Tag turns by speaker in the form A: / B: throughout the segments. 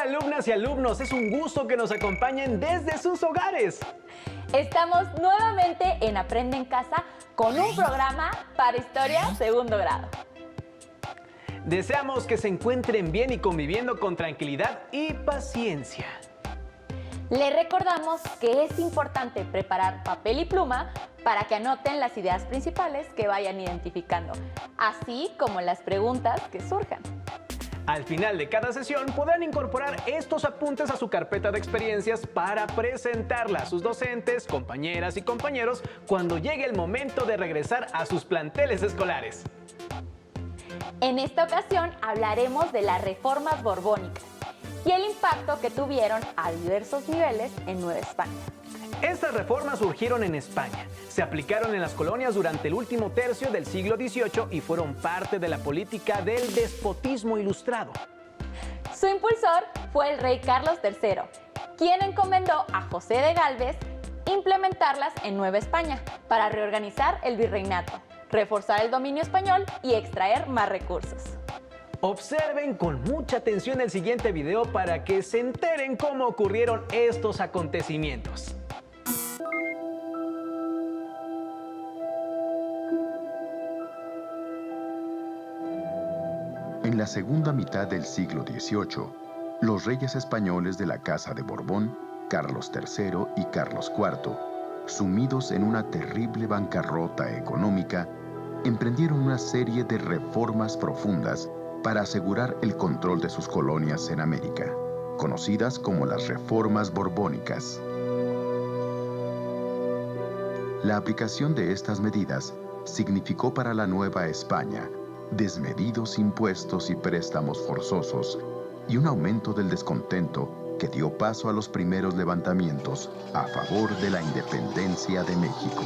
A: alumnas y alumnos, es un gusto que nos acompañen desde sus hogares.
B: Estamos nuevamente en Aprende en Casa con un programa para Historia segundo grado.
A: Deseamos que se encuentren bien y conviviendo con tranquilidad y paciencia.
B: Les recordamos que es importante preparar papel y pluma para que anoten las ideas principales que vayan identificando, así como las preguntas que surjan.
A: Al final de cada sesión podrán incorporar estos apuntes a su carpeta de experiencias para presentarla a sus docentes, compañeras y compañeros cuando llegue el momento de regresar a sus planteles escolares.
B: En esta ocasión hablaremos de las reformas borbónicas y el impacto que tuvieron a diversos niveles en Nueva España.
A: Estas reformas surgieron en España, se aplicaron en las colonias durante el último tercio del siglo XVIII y fueron parte de la política del despotismo ilustrado.
B: Su impulsor fue el rey Carlos III, quien encomendó a José de Gálvez implementarlas en Nueva España para reorganizar el virreinato, reforzar el dominio español y extraer más recursos.
A: Observen con mucha atención el siguiente video para que se enteren cómo ocurrieron estos acontecimientos.
C: En la segunda mitad del siglo XVIII, los reyes españoles de la Casa de Borbón, Carlos III y Carlos IV, sumidos en una terrible bancarrota económica, emprendieron una serie de reformas profundas para asegurar el control de sus colonias en América, conocidas como las reformas borbónicas. La aplicación de estas medidas significó para la Nueva España desmedidos impuestos y préstamos forzosos y un aumento del descontento que dio paso a los primeros levantamientos a favor de la independencia de México.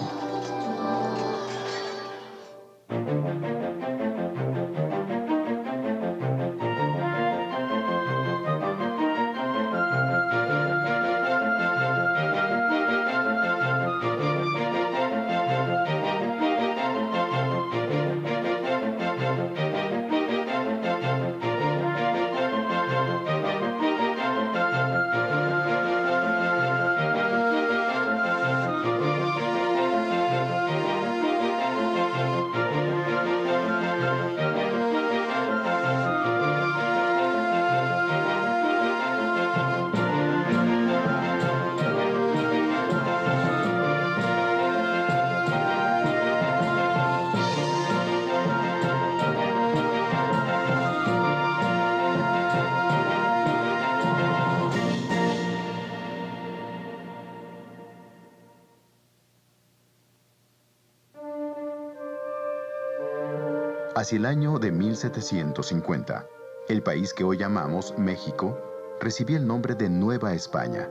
C: Hacia el año de 1750, el país que hoy llamamos México recibía el nombre de Nueva España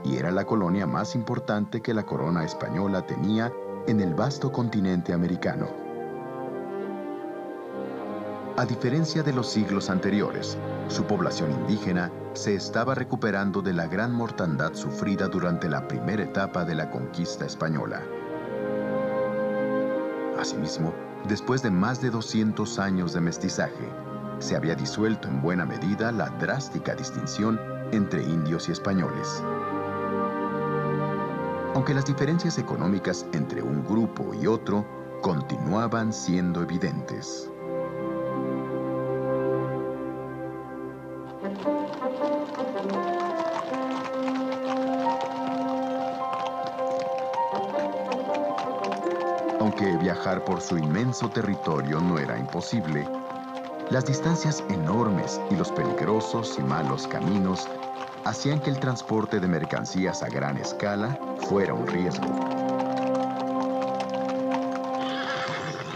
C: y era la colonia más importante que la corona española tenía en el vasto continente americano. A diferencia de los siglos anteriores, su población indígena se estaba recuperando de la gran mortandad sufrida durante la primera etapa de la conquista española. Asimismo, después de más de 200 años de mestizaje, se había disuelto en buena medida la drástica distinción entre indios y españoles. Aunque las diferencias económicas entre un grupo y otro continuaban siendo evidentes. Aunque viajar por su inmenso territorio no era imposible, las distancias enormes y los peligrosos y malos caminos hacían que el transporte de mercancías a gran escala fuera un riesgo.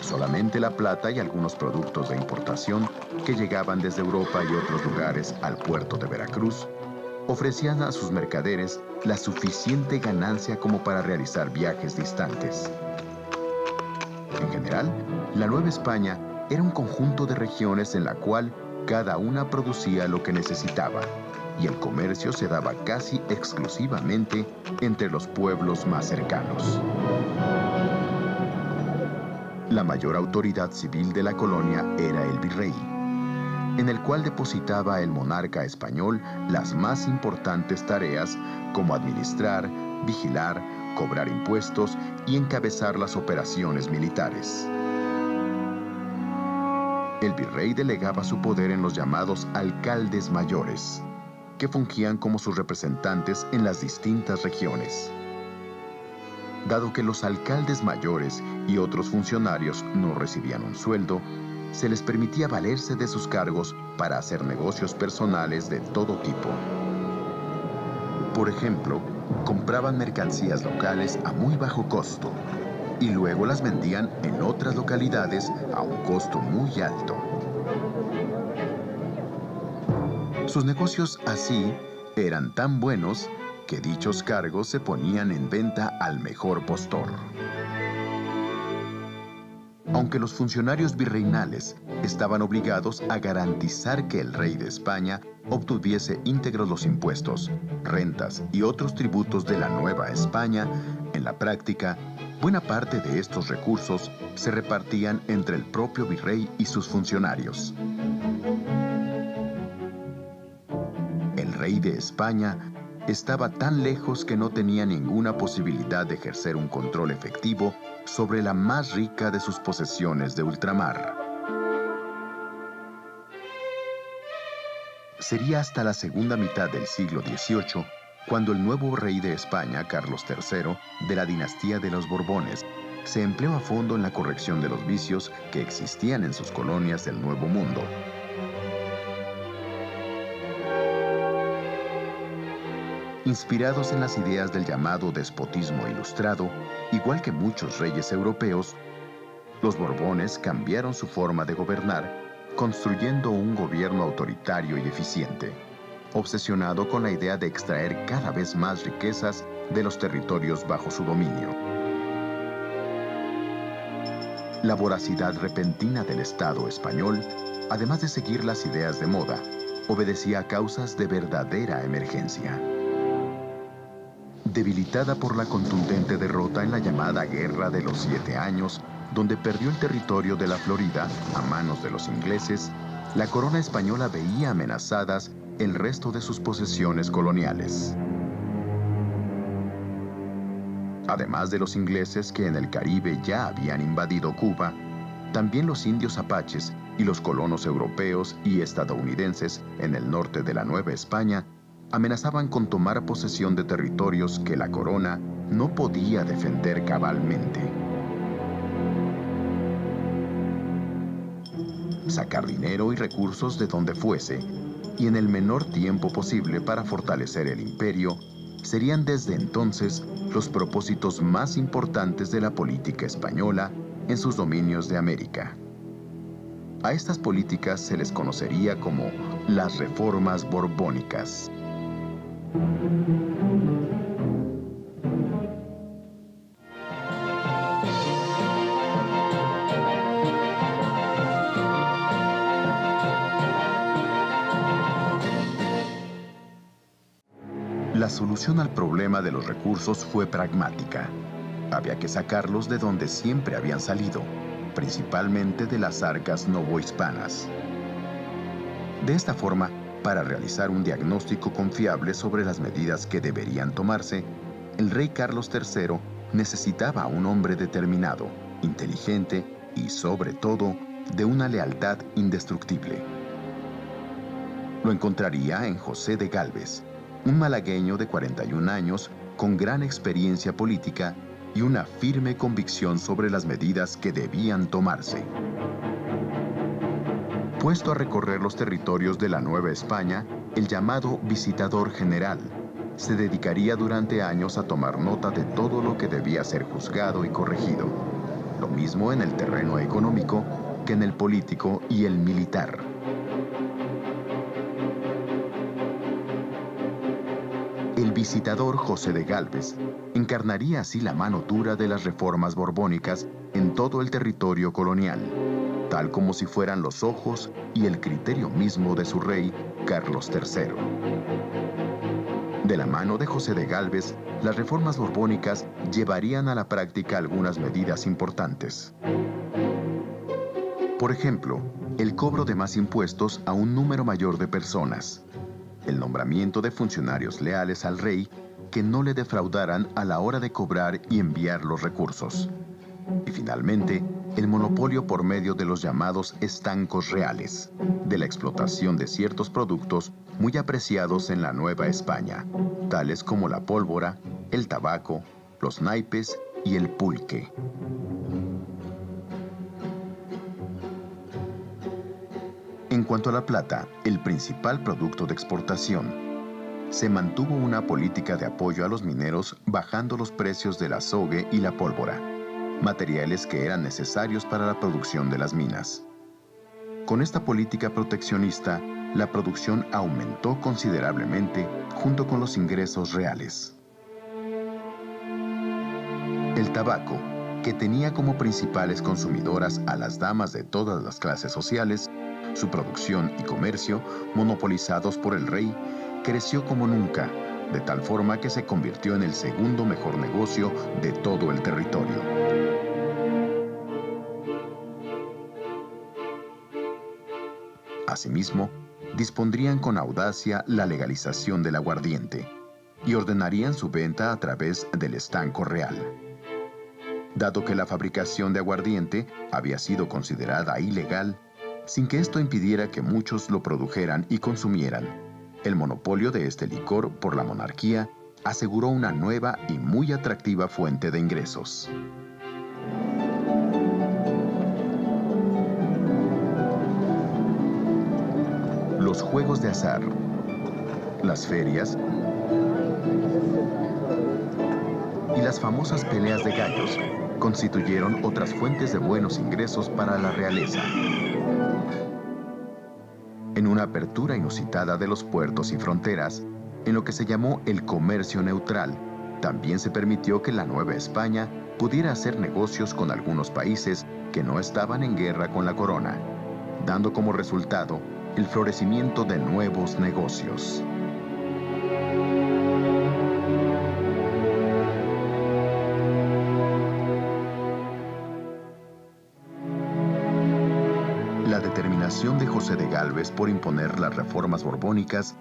C: Solamente la plata y algunos productos de importación que llegaban desde Europa y otros lugares al puerto de Veracruz ofrecían a sus mercaderes la suficiente ganancia como para realizar viajes distantes. En general, la Nueva España era un conjunto de regiones en la cual cada una producía lo que necesitaba, y el comercio se daba casi exclusivamente entre los pueblos más cercanos. La mayor autoridad civil de la colonia era el virrey. en el cual depositaba el monarca español las más importantes tareas como administrar, vigilar, cobrar impuestos y encabezar las operaciones militares. El virrey delegaba su poder en los llamados alcaldes mayores, que fungían como sus representantes en las distintas regiones. Dado que los alcaldes mayores y otros funcionarios no recibían un sueldo, se les permitía valerse de sus cargos para hacer negocios personales de todo tipo. Por ejemplo, compraban mercancías locales a muy bajo costo y luego las vendían en otras localidades a un costo muy alto. Sus negocios así eran tan buenos que dichos cargos se ponían en venta al mejor postor. Aunque los funcionarios virreinales estaban obligados a garantizar que el rey de España obtuviese íntegros los impuestos, rentas y otros tributos de la Nueva España, en la práctica, buena parte de estos recursos se repartían entre el propio virrey y sus funcionarios. El rey de España estaba tan lejos que no tenía ninguna posibilidad de ejercer un control efectivo sobre la más rica de sus posesiones de ultramar. Sería hasta la segunda mitad del siglo XVIII cuando el nuevo rey de España, Carlos III, de la dinastía de los Borbones, se empleó a fondo en la corrección de los vicios que existían en sus colonias del Nuevo Mundo. Inspirados en las ideas del llamado despotismo ilustrado, igual que muchos reyes europeos, los Borbones cambiaron su forma de gobernar, construyendo un gobierno autoritario y eficiente, obsesionado con la idea de extraer cada vez más riquezas de los territorios bajo su dominio. La voracidad repentina del Estado español, además de seguir las ideas de moda, obedecía a causas de verdadera emergencia. Debilitada por la contundente derrota en la llamada Guerra de los 7 Años, donde perdió el territorio de la Florida a manos de los ingleses, la corona española veía amenazadas el resto de sus posesiones coloniales. Además de los ingleses que en el Caribe ya habían invadido Cuba, también los indios apaches y los colonos europeos y estadounidenses en el norte de la Nueva España amenazaban con tomar posesión de territorios que la corona no podía defender cabalmente. Sacar dinero y recursos de donde fuese, y en el menor tiempo posible para fortalecer el imperio, serían desde entonces los propósitos más importantes de la política española en sus dominios de América. A estas políticas se les conocería como las reformas borbónicas. La solución al problema de los recursos fue pragmática. Había que sacarlos de donde siempre habían salido, principalmente de las arcas novohispanas. De esta forma, para realizar un diagnóstico confiable sobre las medidas que deberían tomarse, el rey Carlos III necesitaba a un hombre determinado, inteligente y, sobre todo, de una lealtad indestructible. Lo encontraría en José de Gálvez, un malagueño de 41 años con gran experiencia política y una firme convicción sobre las medidas que debían tomarse. Puesto a recorrer los territorios de la Nueva España, el llamado visitador general se dedicaría durante años a tomar nota de todo lo que debía ser juzgado y corregido, lo mismo en el terreno económico que en el político y el militar. El visitador José de Gálvez encarnaría así la mano dura de las reformas borbónicas en todo el territorio colonial, tal como si fueran los ojos y el criterio mismo de su rey, Carlos III. De la mano de José de Gálvez, las reformas borbónicas llevarían a la práctica algunas medidas importantes. Por ejemplo, el cobro de más impuestos a un número mayor de personas, el nombramiento de funcionarios leales al rey que no le defraudaran a la hora de cobrar y enviar los recursos, y finalmente, el monopolio por medio de los llamados estancos reales, de la explotación de ciertos productos muy apreciados en la Nueva España, tales como la pólvora, el tabaco, los naipes y el pulque. En cuanto a la plata, el principal producto de exportación, se mantuvo una política de apoyo a los mineros bajando los precios del azogue y la pólvora, materiales que eran necesarios para la producción de las minas. Con esta política proteccionista, la producción aumentó considerablemente junto con los ingresos reales. El tabaco, que tenía como principales consumidoras a las damas de todas las clases sociales, su producción y comercio, monopolizados por el rey, creció como nunca, de tal forma que se convirtió en el segundo mejor negocio de todo el territorio. Asimismo, dispondrían con audacia la legalización del aguardiente y ordenarían su venta a través del estanco real. Dado que la fabricación de aguardiente había sido considerada ilegal, sin que esto impidiera que muchos lo produjeran y consumieran, el monopolio de este licor por la monarquía aseguró una nueva y muy atractiva fuente de ingresos. Los juegos de azar, las ferias y las famosas peleas de gallos constituyeron otras fuentes de buenos ingresos para la realeza. En una apertura inusitada de los puertos y fronteras, en lo que se llamó el comercio neutral, también se permitió que la Nueva España pudiera hacer negocios con algunos países que no estaban en guerra con la corona, dando como resultado el florecimiento de nuevos negocios. La determinación de José de Gálvez por imponer las reformas borbónicas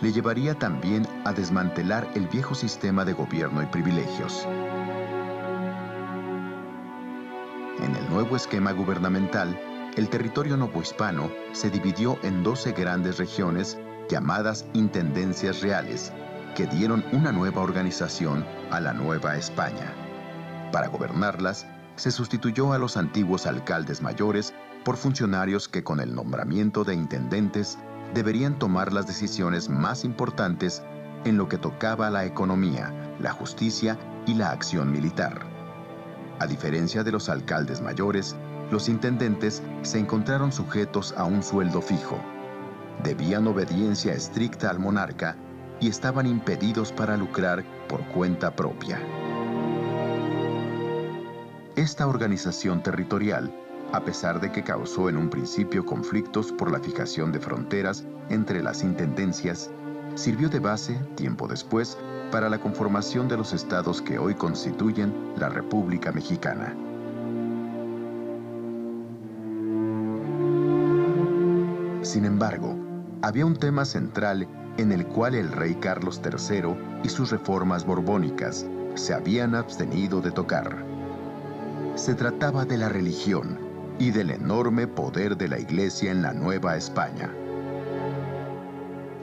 C: le llevaría también a desmantelar el viejo sistema de gobierno y privilegios. En el nuevo esquema gubernamental, el territorio novohispano se dividió en 12 grandes regiones llamadas intendencias reales, que dieron una nueva organización a la Nueva España. Para gobernarlas, se sustituyó a los antiguos alcaldes mayores por funcionarios que con el nombramiento de intendentes deberían tomar las decisiones más importantes en lo que tocaba a la economía, la justicia y la acción militar. A diferencia de los alcaldes mayores, los intendentes se encontraron sujetos a un sueldo fijo, debían obediencia estricta al monarca y estaban impedidos para lucrar por cuenta propia. Esta organización territorial, a pesar de que causó en un principio conflictos por la fijación de fronteras entre las intendencias, sirvió de base, tiempo después, para la conformación de los estados que hoy constituyen la República Mexicana. Sin embargo, había un tema central en el cual el rey Carlos III y sus reformas borbónicas se habían abstenido de tocar. Se trataba de la religión y del enorme poder de la Iglesia en la Nueva España.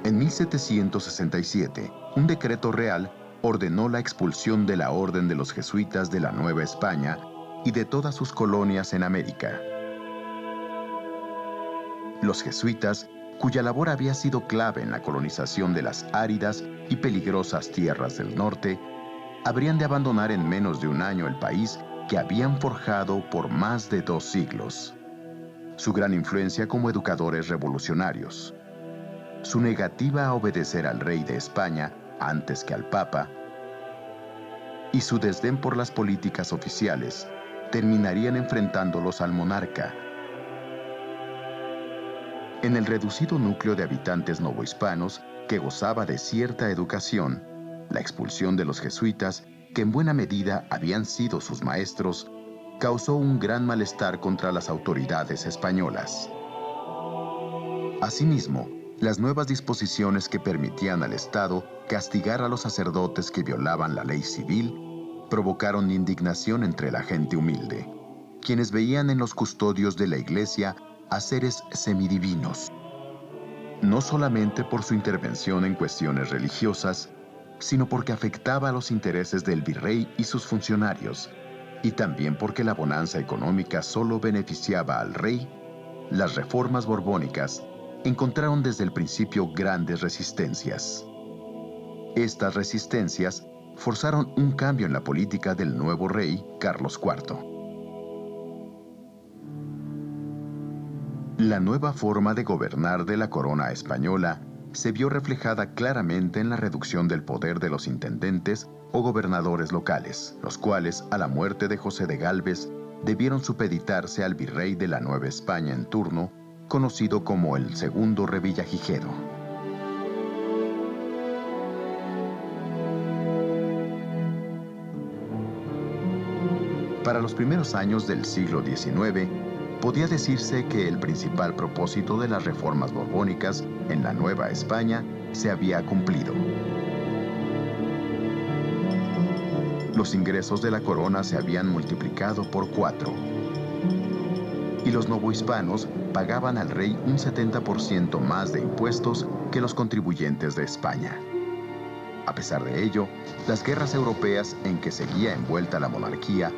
C: En 1767, un decreto real ordenó la expulsión de la Orden de los Jesuitas de la Nueva España y de todas sus colonias en América. Los jesuitas, cuya labor había sido clave en la colonización de las áridas y peligrosas tierras del norte, habrían de abandonar en menos de un año el país que habían forjado por más de 2 siglos. Su gran influencia como educadores revolucionarios, su negativa a obedecer al rey de España antes que al Papa, y su desdén por las políticas oficiales, terminarían enfrentándolos al monarca. En el reducido núcleo de habitantes novohispanos, que gozaba de cierta educación, la expulsión de los jesuitas, que en buena medida habían sido sus maestros, causó un gran malestar contra las autoridades españolas. Asimismo, las nuevas disposiciones que permitían al Estado castigar a los sacerdotes que violaban la ley civil provocaron indignación entre la gente humilde, quienes veían en los custodios de la Iglesia a seres semidivinos, no solamente por su intervención en cuestiones religiosas, sino porque afectaba a los intereses del virrey y sus funcionarios, y también porque la bonanza económica solo beneficiaba al rey. Las reformas borbónicas encontraron desde el principio grandes resistencias. Estas resistencias forzaron un cambio en la política del nuevo rey Carlos IV. La nueva forma de gobernar de la corona española se vio reflejada claramente en la reducción del poder de los intendentes o gobernadores locales, los cuales, a la muerte de José de Gálvez, debieron supeditarse al virrey de la Nueva España en turno, conocido como el Segundo Revillagigedo. Para los primeros años del siglo XIX, podía decirse que el principal propósito de las reformas borbónicas en la Nueva España se había cumplido. Los ingresos de la corona se habían multiplicado por 4. Y los novohispanos pagaban al rey un 70% más de impuestos que los contribuyentes de España. A pesar de ello, las guerras europeas en que seguía envuelta la monarquía,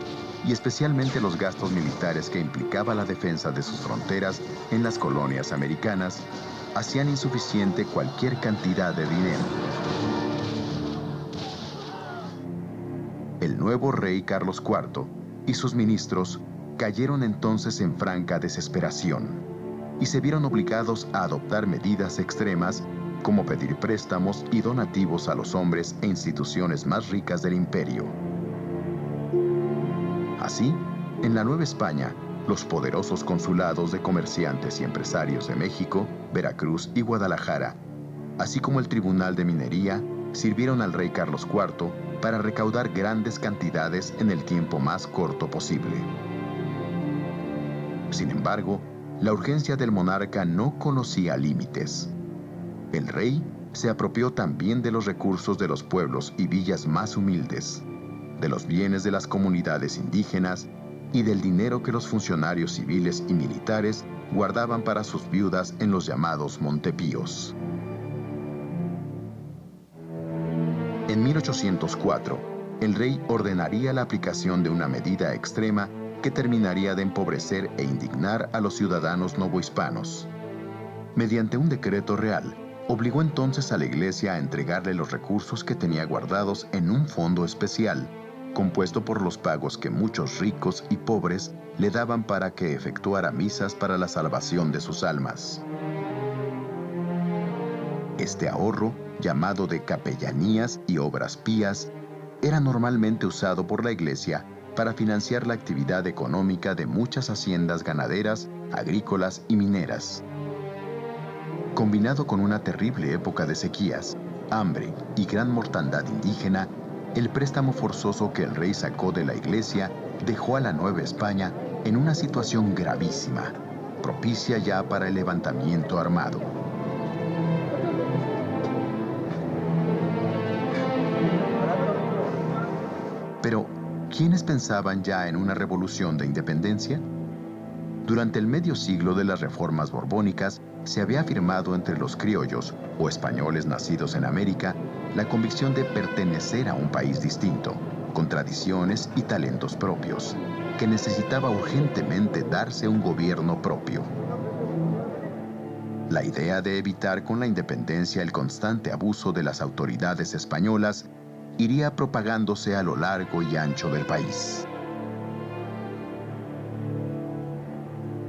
C: y especialmente los gastos militares que implicaba la defensa de sus fronteras en las colonias americanas, hacían insuficiente cualquier cantidad de dinero. El nuevo rey Carlos IV y sus ministros cayeron entonces en franca desesperación y se vieron obligados a adoptar medidas extremas como pedir préstamos y donativos a los hombres e instituciones más ricas del imperio. Así, en la Nueva España, los poderosos consulados de comerciantes y empresarios de México, Veracruz y Guadalajara, así como el Tribunal de Minería, sirvieron al rey Carlos IV para recaudar grandes cantidades en el tiempo más corto posible. Sin embargo, la urgencia del monarca no conocía límites. El rey se apropió también de los recursos de los pueblos y villas más humildes, de los bienes de las comunidades indígenas y del dinero que los funcionarios civiles y militares guardaban para sus viudas en los llamados montepíos. En 1804, el rey ordenaría la aplicación de una medida extrema que terminaría de empobrecer e indignar a los ciudadanos novohispanos. Mediante un decreto real, obligó entonces a la Iglesia a entregarle los recursos que tenía guardados en un fondo especial, compuesto por los pagos que muchos ricos y pobres le daban para que efectuara misas para la salvación de sus almas. Este ahorro, llamado de capellanías y obras pías, era normalmente usado por la Iglesia para financiar la actividad económica de muchas haciendas ganaderas, agrícolas y mineras. Combinado con una terrible época de sequías, hambre y gran mortandad indígena, el préstamo forzoso que el rey sacó de la Iglesia dejó a la Nueva España en una situación gravísima, propicia ya para el levantamiento armado. Pero, ¿quiénes pensaban ya en una revolución de independencia? Durante el medio siglo de las reformas borbónicas, se había afirmado entre los criollos, o españoles nacidos en América, la convicción de pertenecer a un país distinto, con tradiciones y talentos propios, que necesitaba urgentemente darse un gobierno propio. La idea de evitar con la independencia el constante abuso de las autoridades españolas iría propagándose a lo largo y ancho del país.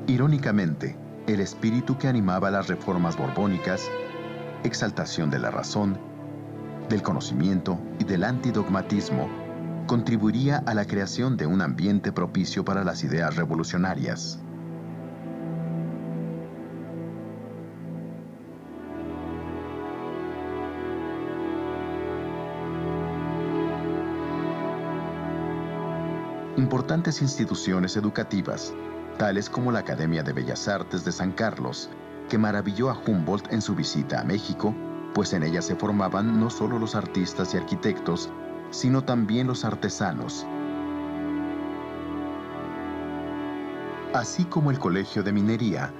C: Irónicamente, el espíritu que animaba las reformas borbónicas, exaltación de la razón, del conocimiento y del antidogmatismo, contribuiría a la creación de un ambiente propicio para las ideas revolucionarias. Importantes instituciones educativas, tales como la Academia de Bellas Artes de San Carlos que maravilló a Humboldt en su visita a México, pues en ella se formaban no solo los artistas y arquitectos, sino también los artesanos, así como el Colegio de Minería,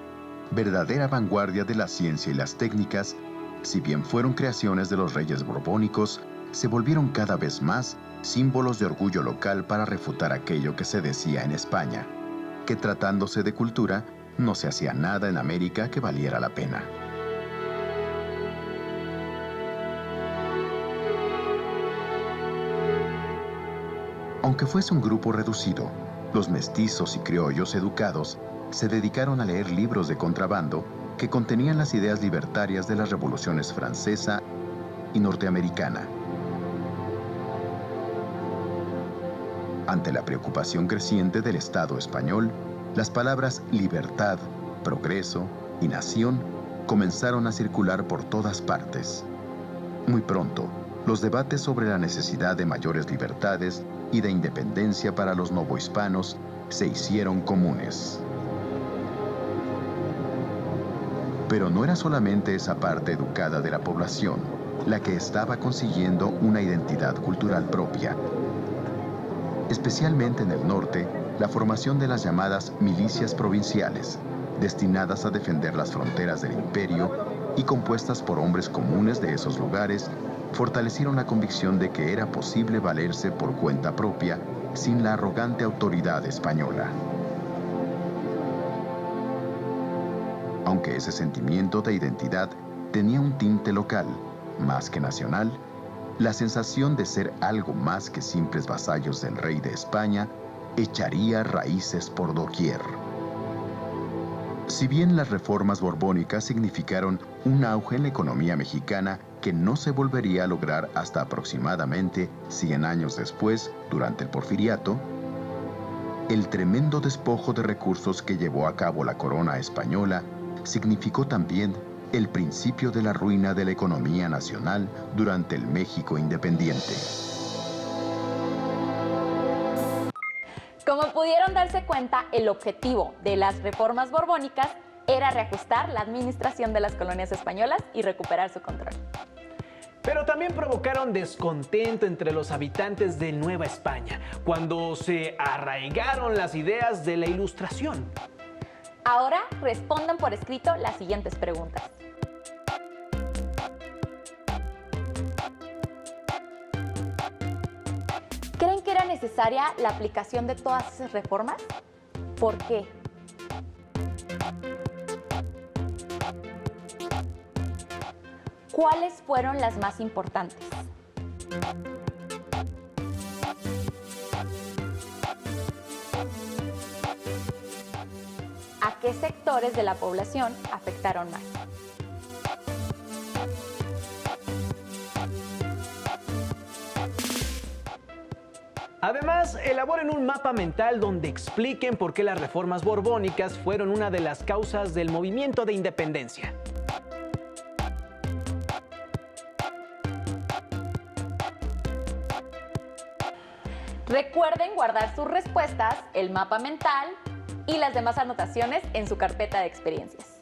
C: verdadera vanguardia de la ciencia y las técnicas. Si bien fueron creaciones de los reyes borbónicos, se volvieron cada vez más símbolos de orgullo local para refutar aquello que se decía en España, que tratándose de cultura, no se hacía nada en América que valiera la pena. Aunque fuese un grupo reducido, los mestizos y criollos educados se dedicaron a leer libros de contrabando que contenían las ideas libertarias de las revoluciones francesa y norteamericana. Ante la preocupación creciente del Estado español, las palabras libertad, progreso y nación comenzaron a circular por todas partes. Muy pronto, los debates sobre la necesidad de mayores libertades y de independencia para los novohispanos se hicieron comunes. Pero no era solamente esa parte educada de la población la que estaba consiguiendo una identidad cultural propia. Especialmente en el norte, la formación de las llamadas milicias provinciales, destinadas a defender las fronteras del imperio y compuestas por hombres comunes de esos lugares, fortalecieron la convicción de que era posible valerse por cuenta propia sin la arrogante autoridad española. Aunque ese sentimiento de identidad tenía un tinte local, más que nacional, la sensación de ser algo más que simples vasallos del rey de España echaría raíces por doquier. Si bien las reformas borbónicas significaron un auge en la economía mexicana que no se volvería a lograr hasta aproximadamente 100 años después, durante el Porfiriato, el tremendo despojo de recursos que llevó a cabo la corona española significó también el principio de la ruina de la economía nacional durante el México independiente.
B: Como pudieron darse cuenta, el objetivo de las reformas borbónicas era reajustar la administración de las colonias españolas y recuperar su control.
A: Pero también provocaron descontento entre los habitantes de Nueva España, cuando se arraigaron las ideas de la Ilustración.
B: Ahora respondan por escrito las siguientes preguntas. ¿Creen que era necesaria la aplicación de todas esas reformas? ¿Por qué? ¿Cuáles fueron las más importantes? ¿A qué sectores de la población afectaron más?
A: Además, elaboren un mapa mental donde expliquen por qué las reformas borbónicas fueron una de las causas del movimiento de independencia.
B: Recuerden guardar sus respuestas, el mapa mental y las demás anotaciones en su carpeta de experiencias.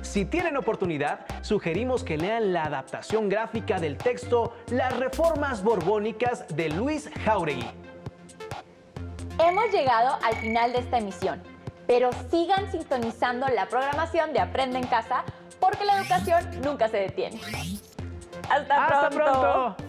A: Si tienen oportunidad, sugerimos que lean la adaptación gráfica del texto Las Reformas Borbónicas de Luis Jáuregui.
B: Hemos llegado al final de esta emisión, pero sigan sintonizando la programación de Aprende en Casa porque la educación nunca se detiene. ¡Hasta pronto!